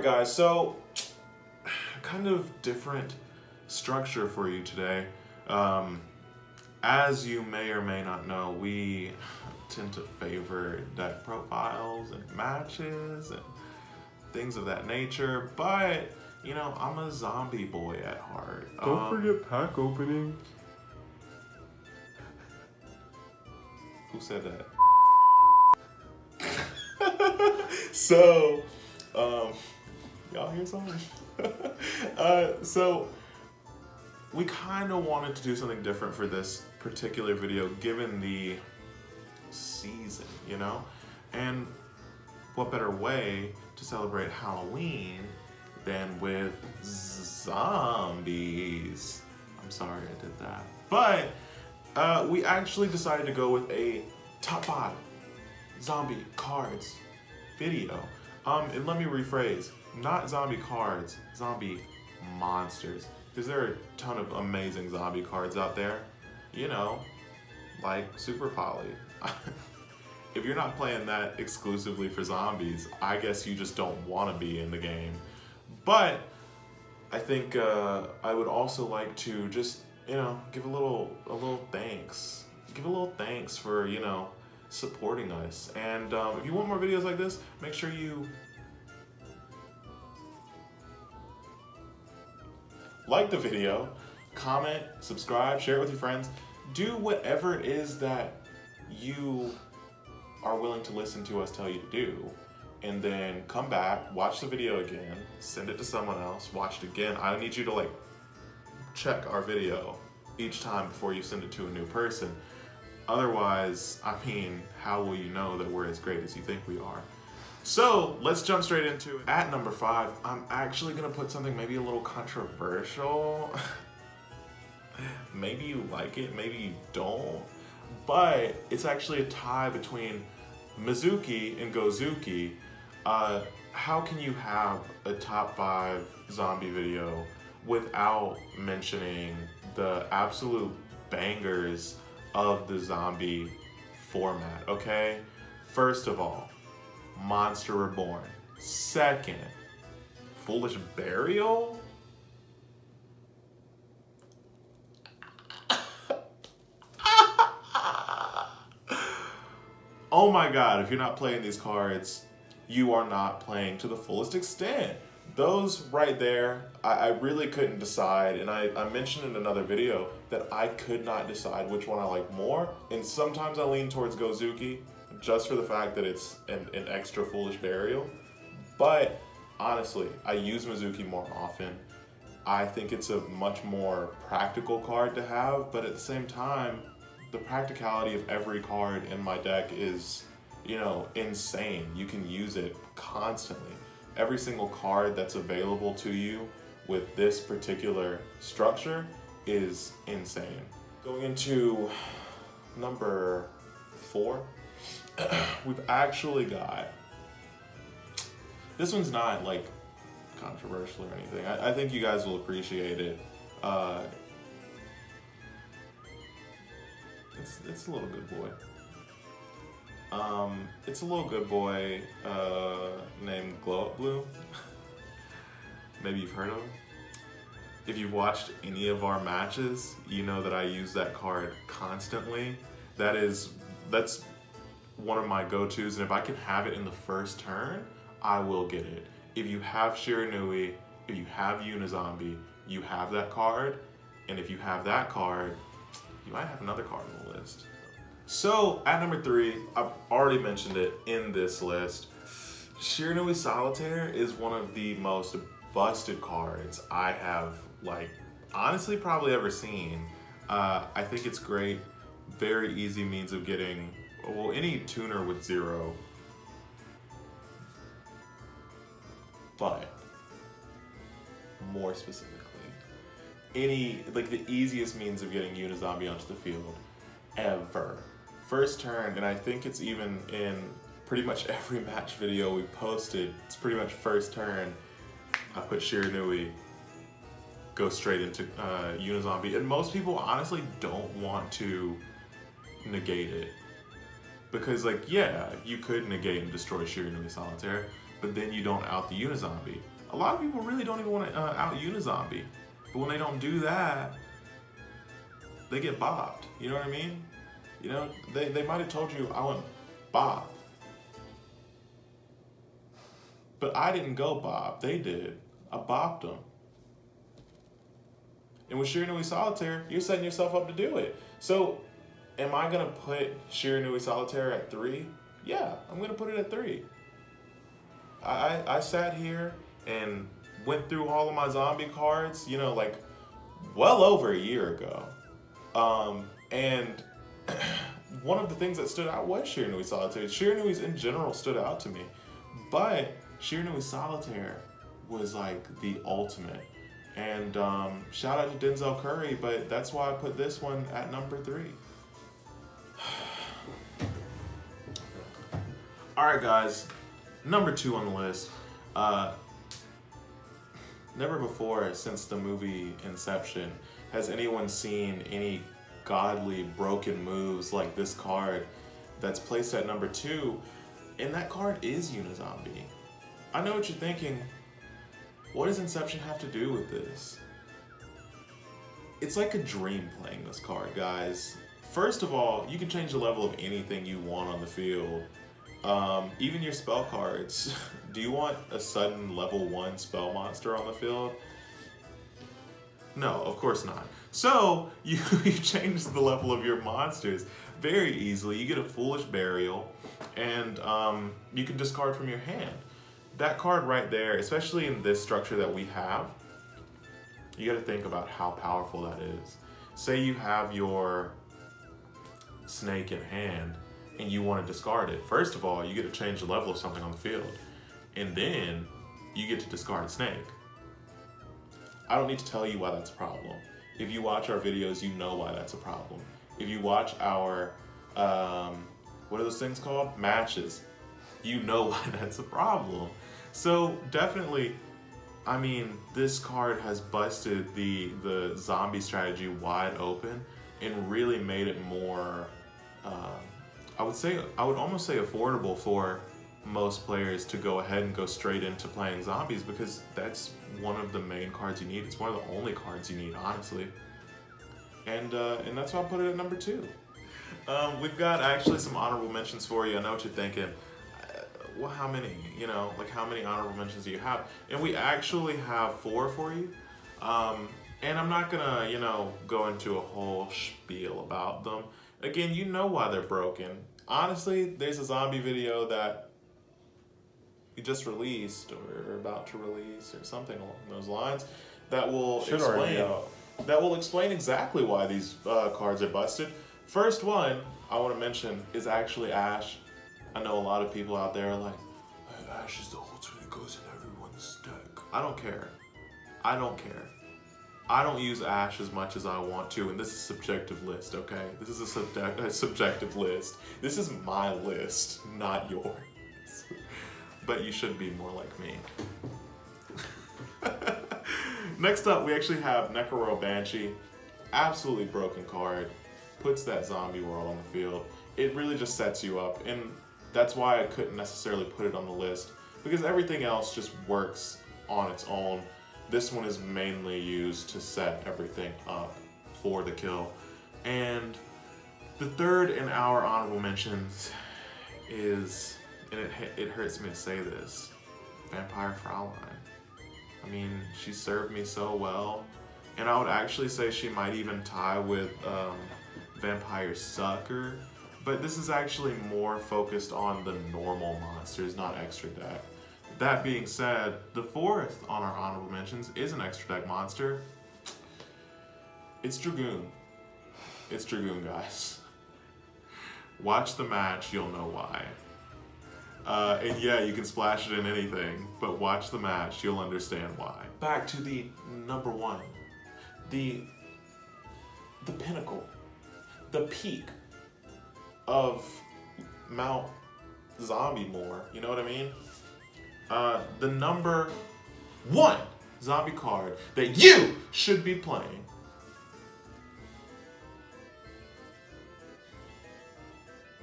guys, so kind of different structure for you today. As you may or may not know, we tend to favor deck profiles and matches and things of that nature, but you know, I'm a zombie boy at heart. Don't forget pack opening. Who said that? So, y'all hear something? So, we kind of wanted to do something different for this particular video, given the season, you know? And what better way to celebrate Halloween than with zombies? I'm sorry I did that. But we actually decided to go with a top 5 zombie cards video. And let me rephrase, not zombie cards, zombie monsters. Because there are a ton of amazing zombie cards out there, you know, like Super Poly. If you're not playing that exclusively for zombies, I guess you just don't want to be in the game. But I think I would also like to just, you know, give a little thanks. Give a little thanks for, you know, supporting us. And if you want more videos like this, make sure you like the video, comment, subscribe, share it with your friends. Do whatever it is that you are willing to listen to us tell you to do. And then come back, watch the video again, send it to someone else, watch it again. I need you to like check our video each time before you send it to a new person. Otherwise, I mean, how will you know that we're as great as you think we are? So let's jump straight into it. At number 5, I'm actually gonna put something maybe a little controversial. Maybe you like it, maybe you don't. But it's actually a tie between Mizuki and Gozuki. How can you have a top 5 zombie video without mentioning the absolute bangers of the zombie format, okay? First of all, Monster Reborn. Second, Foolish Burial? Oh my god, if you're not playing these cards, you are not playing to the fullest extent. Those right there, I really couldn't decide, and I mentioned in another video that I could not decide which one I like more, and sometimes I lean towards Gozuki, just for the fact that it's an extra Foolish Burial. But honestly, I use Mizuki more often. I think it's a much more practical card to have, but at the same time, the practicality of every card in my deck is, you know, insane. You can use it constantly. Every single card that's available to you with this particular structure is insane. Going into number 4, we've actually got, this one's not like controversial or anything. I think you guys will appreciate it. It's a little good boy. It's a little good boy named Glow Up Blue. Maybe you've heard of him. If you've watched any of our matches, you know that I use that card constantly. That's one of my go-tos, and if I can have it in the first turn, I will get it. If you have Shiranui, if you have Unizombie, you have that card, and if you have that card, you might have another card on the list. So at number 3, I've already mentioned it in this list. Shiranui Solitaire is one of the most busted cards I have, like, honestly probably ever seen. I think it's great, very easy means of getting, well, any tuner with 0. But more specifically, any, like, the easiest means of getting Unizombie onto the field ever. First turn, and I think it's even in pretty much every match video we posted, it's pretty much first turn, I put Shiranui, go straight into Unizombie, and most people honestly don't want to negate it. Because, like, yeah, you could negate and destroy Shiranui Solitaire, but then you don't out the Unizombie. A lot of people really don't even want to out Unizombie. But when they don't do that, they get bopped. You know what I mean? You know, they might have told you I want bop. But I didn't go bop. They did. I bopped them. And with Shiranui Solitaire, you're setting yourself up to do it. So, am I going to put Shiranui Solitaire at 3? Yeah, I'm going to put it at 3. I sat here and went through all of my zombie cards, you know, like well over a year ago. And one of the things that stood out was Shiranui Solitaire. Shiranui's in general stood out to me. But Shiranui Solitaire was like the ultimate. And shout out to Denzel Curry, but that's why I put this one at number 3. Alright guys, number 2 on the list. Never before since the movie Inception has anyone seen any godly broken moves like this card that's placed at number 2, and that card is Unizombie. I know what you're thinking. What does Inception have to do with this? It's like a dream playing this card, guys. First of all, you can change the level of anything you want on the field. Even your spell cards. Do you want a sudden level 1 spell monster on the field? No, of course not. So, you change the level of your monsters very easily. You get a Foolish Burial, and you can discard from your hand. That card right there, especially in this structure that we have, you gotta think about how powerful that is. Say you have your snake in hand and you want to discard it. First of all, you get to change the level of something on the field. And then you get to discard snake. I don't need to tell you why that's a problem. If you watch our videos, you know why that's a problem. If you watch our, what are those things called? Matches. You know why that's a problem. So definitely, I mean, this card has busted the zombie strategy wide open and really made it more, I would almost say affordable for most players to go ahead and go straight into playing zombies, because that's one of the main cards you need. It's one of the only cards you need, honestly. And that's why I put it at number 2. We've got actually some honorable mentions for you. I know what you're thinking. Well, how many? You know, like how many honorable mentions do you have? And we actually have 4 for you. And I'm not gonna, you know, go into a whole spiel about them. Again, you know why they're broken. Honestly, there's a zombie video that we just released or are about to release or something along those lines that will explain exactly why these cards are busted. First one I want to mention is actually Ash. I know a lot of people out there are like, hey, Ash is the ultimate, goes in everyone's deck. I don't care. I don't care. I don't use Ash as much as I want to, and this is a subjective list, okay? This is a subjective list. This is my list, not yours. But you should be more like me. Next up, we actually have Necro Banshee. Absolutely broken card. Puts that zombie world on the field. It really just sets you up, and that's why I couldn't necessarily put it on the list, because everything else just works on its own. This one is mainly used to set everything up for the kill. And the third in our honorable mentions is, and it hurts me to say this, Vampire Fraulein. I mean, she served me so well, and I would actually say she might even tie with Vampire Sucker, but this is actually more focused on the normal monsters, not extra deck. That being said, the 4th on our honorable mentions is an extra deck monster. It's Dragoon. It's Dragoon, guys. Watch the match, you'll know why. And yeah, you can splash it in anything, but watch the match, you'll understand why. Back to the number 1. The pinnacle. The peak of Mount Zombie More, you know what I mean? The number 1 zombie card that you should be playing.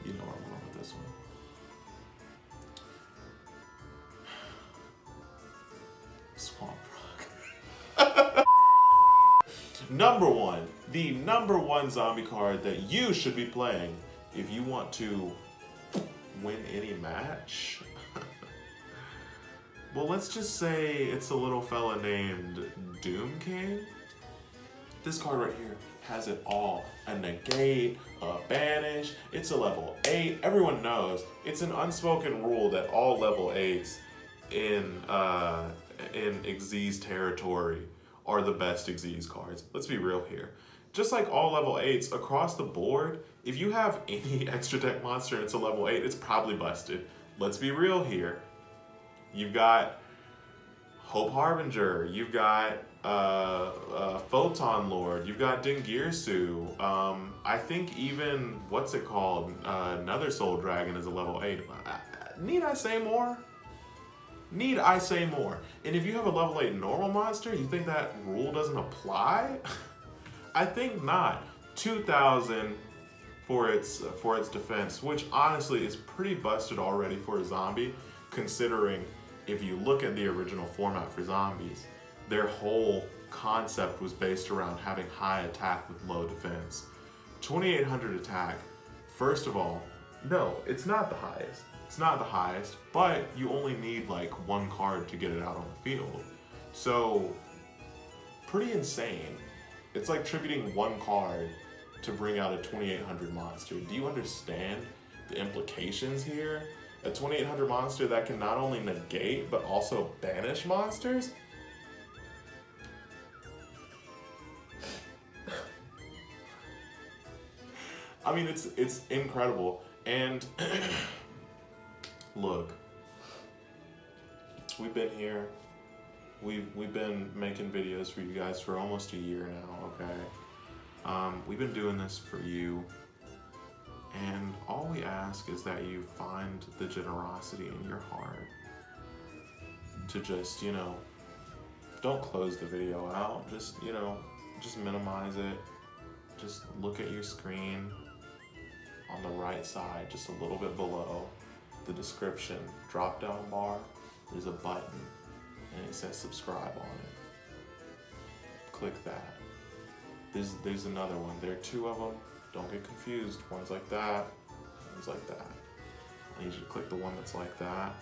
You know where I'm going with this one. Swamp Frog. Number one, the number one zombie card that you should be playing if you want to win any match. Well, let's just say it's a little fella named Doom King. This card right here has it all. A negate, a banish, it's a level 8. Everyone knows it's an unspoken rule that all level 8s in Xyz territory are the best Xyz cards. Let's be real here. Just like all level 8s across the board, if you have any extra deck monster and it's a level 8, it's probably busted. Let's be real here. You've got Hope Harbinger, you've got Photon Lord, you've got Dingirsu. I think even, what's it called? Another Soul Dragon is a level 8. Need I say more? Need I say more? And if you have a level 8 normal monster, you think that rule doesn't apply? I think not. 2,000 for its defense, which honestly is pretty busted already for a zombie, considering if you look at the original format for zombies, their whole concept was based around having high attack with low defense. 2,800 attack, first of all, no, it's not the highest. It's not the highest, but you only need like one card to get it out on the field. So, pretty insane. It's like tributing one card to bring out a 2,800 monster. Do you understand the implications here? A 2,800 monster that can not only negate, but also banish monsters? I mean, it's incredible. And look, we've been here. We've been making videos for you guys for almost a year now, okay? We've been doing this for you. And all we ask is that you find the generosity in your heart to just, you know, don't close the video out. Just, you know, just minimize it. Just look at your screen on the right side, just a little bit below the description drop down bar. There's a button and it says subscribe on it. Click that. There's another one. There are 2 of them. Don't get confused. One's like that, one's like that. I need you to click the one that's like that.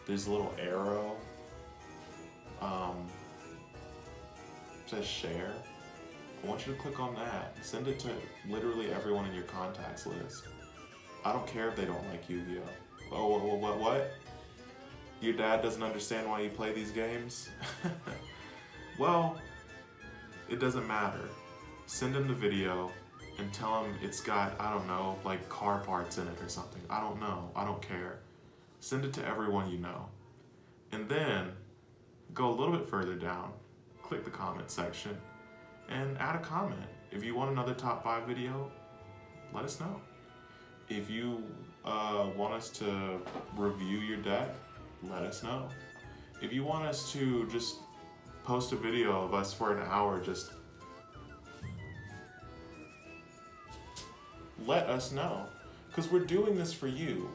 There's a little arrow. Says share. I want you to click on that. Send it to literally everyone in your contacts list. I don't care if they don't like Yu-Gi-Oh. Oh, what? Your dad doesn't understand why you play these games? Well, it doesn't matter. Send him the video and tell him it's got, I don't know, like car parts in it or something. I don't know. I don't care. Send it to everyone you know. And then go a little bit further down, click the comment section, and add a comment. If you want another top 5 video, let us know. If you want us to review your deck, let us know. If you want us to just post a video of us for an hour just let us know, because we're doing this for you,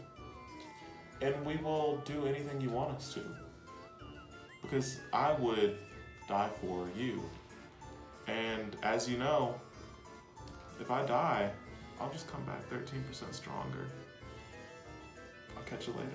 and we will do anything you want us to, because I would die for you. And as you know, if I die, I'll just come back 13% stronger. I'll catch you later.